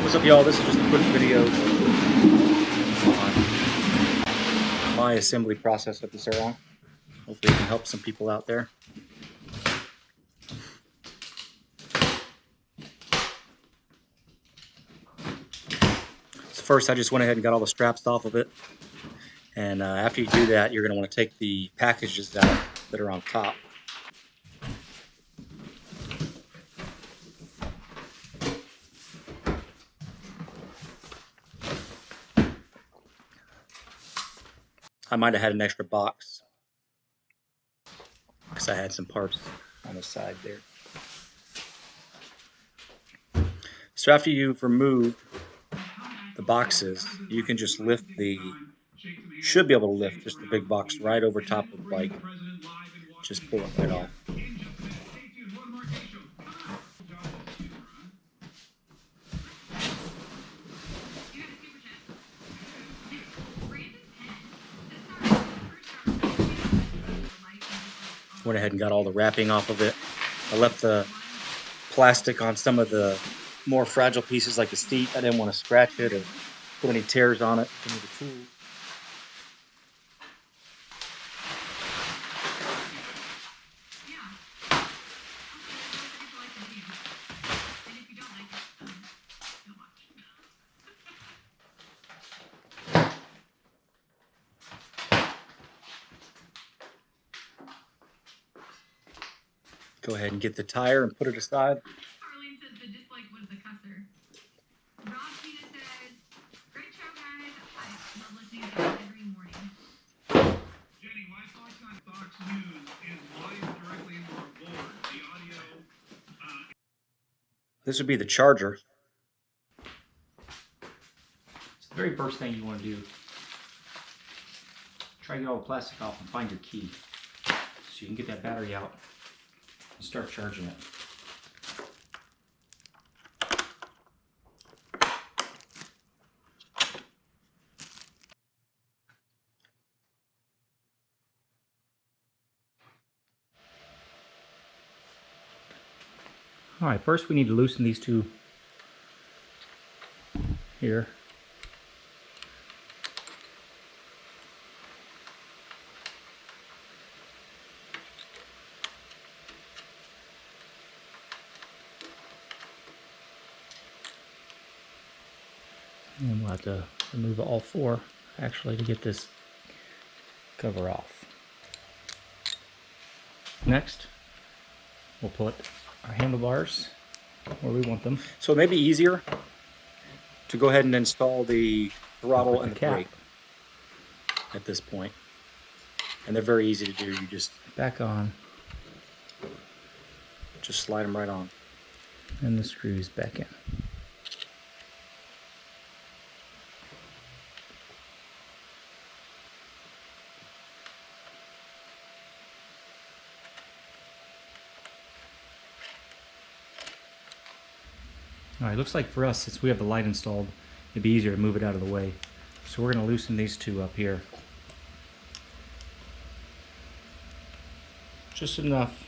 What's up, y'all? This is just a quick video on my assembly process with the Surron. Hopefully it can help some people out there. So first I just went ahead and got all the straps off of it. And after you do that, you're going to want to take the packages out that are on top. I might have had an extra box because I had some parts on the side there. So after you've removed the boxes, you can just lift should be able to lift just the big box right over top of the bike. Just pull it right off. Went ahead and got all the wrapping off of it. I left the plastic on some of the more fragile pieces like the seat. I didn't want to scratch it or put any tears on it. Give me the tools. Go ahead and get the tire and put it aside. Arlene says the dislike was the cusser. Rob Tina says, great show, guys. I love listening to it every morning. Jenny, why Fox on Fox News is live directly into our board. The audio. This would be the charger. It's the very first thing you want to do. Try to get all the plastic off and find your key so you can get that battery out and start charging it. All right, first we need to loosen these two here. And we'll have to remove all four actually to get this cover off. Next, we'll put our handlebars where we want them. So it may be easier to go ahead and install the throttle and the brake at this point. And they're very easy to do. You just back on, just slide them right on. And the screws back in. Alright, looks like for us, since we have the light installed, it'd be easier to move it out of the way. So we're going to loosen these two up here. Just enough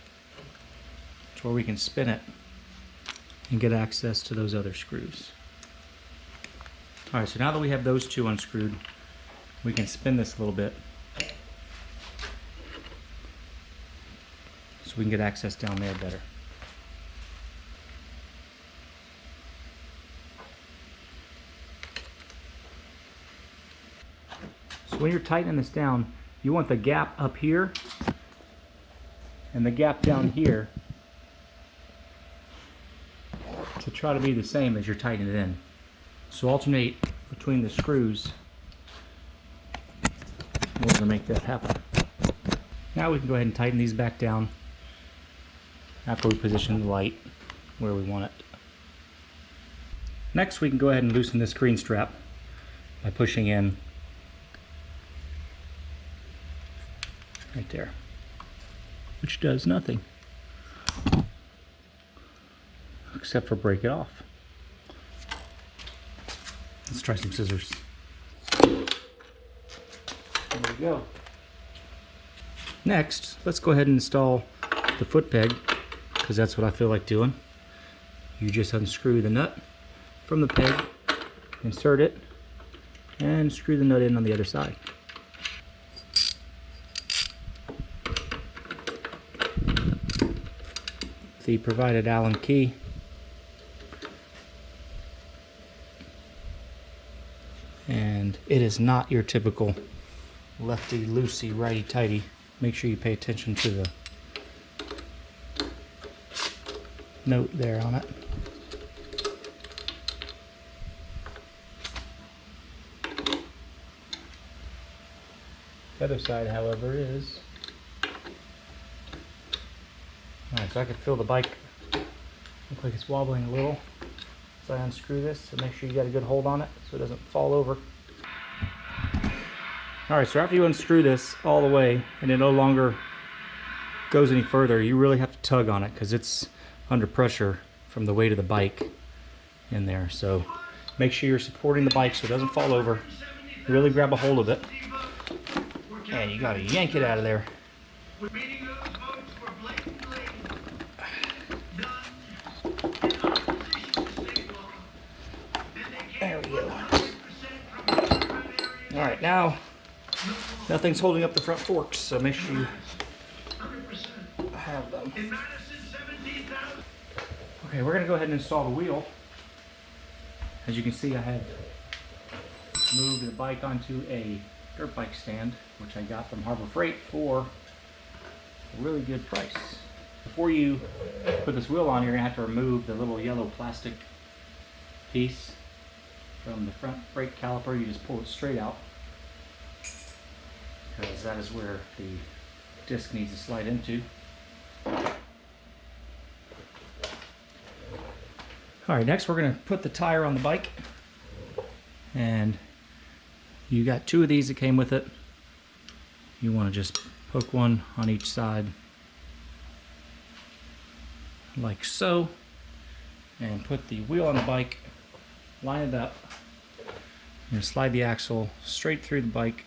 to where we can spin it and get access to those other screws. Alright, so now that we have those two unscrewed, we can spin this a little bit so we can get access down there better. So when you're tightening this down, you want the gap up here and the gap down here to try to be the same as you're tightening it in. So alternate between the screws in order to make that happen. Now we can go ahead and tighten these back down after we position the light where we want it. Next we can go ahead and loosen this green strap by pushing in right there, which does nothing except for break it off. Let's try some scissors. There we go. Next, let's go ahead and install the foot peg, because that's what I feel like doing. You just unscrew the nut from the peg, insert it, and screw the nut in on the other side. The provided Allen key. And it is not your typical lefty loosey righty tighty. Make sure you pay attention to the note there on it. The other side, however, is alright. So I can feel the bike look like it's wobbling a little. So I unscrew this, so make sure you got a good hold on it so it doesn't fall over. Alright, so after you unscrew this all the way and it no longer goes any further, you really have to tug on it because it's under pressure from the weight of the bike in there. So make sure you're supporting the bike so it doesn't fall over. Really grab a hold of it and you gotta yank it out of there. There we go. Alright, now nothing's holding up the front forks, so make sure you have them. Okay, we're going to go ahead and install the wheel. As you can see, I have moved the bike onto a dirt bike stand, which I got from Harbor Freight for a really good price. Before you put this wheel on, you're going to have to remove the little yellow plastic piece from the front brake caliper. You just pull it straight out, because that is where the disc needs to slide into. Alright, next we're going to put the tire on the bike, and you got 2 of these that came with it. You want to just hook one on each side like so, and put the wheel on the bike, line it up, and slide the axle straight through the bike.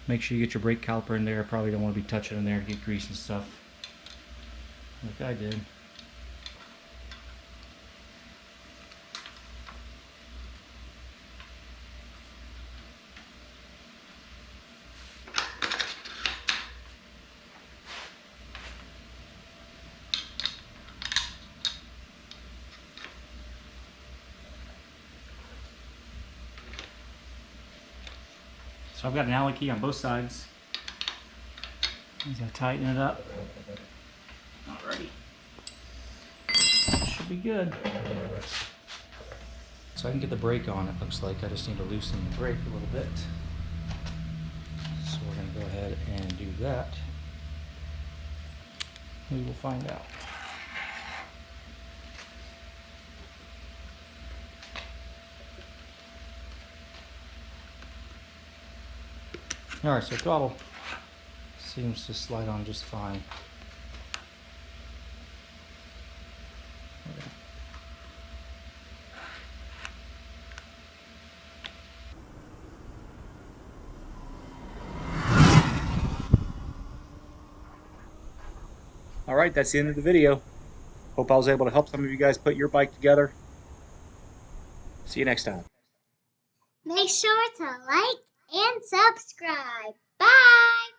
Make sure you get your brake caliper in there. Probably don't want to be touching in there to get grease and stuff like I did. So I've got an Allen key on both sides. As I tighten it up. Alrighty. Should be good. So I can get the brake on, it looks like. I just need to loosen the brake a little bit. So we're going to go ahead and do that. We will find out. Alright, so throttle seems to slide on just fine. Okay. Alright, that's the end of the video. Hope I was able to help some of you guys put your bike together. See you next time. Make sure to like and subscribe. Bye!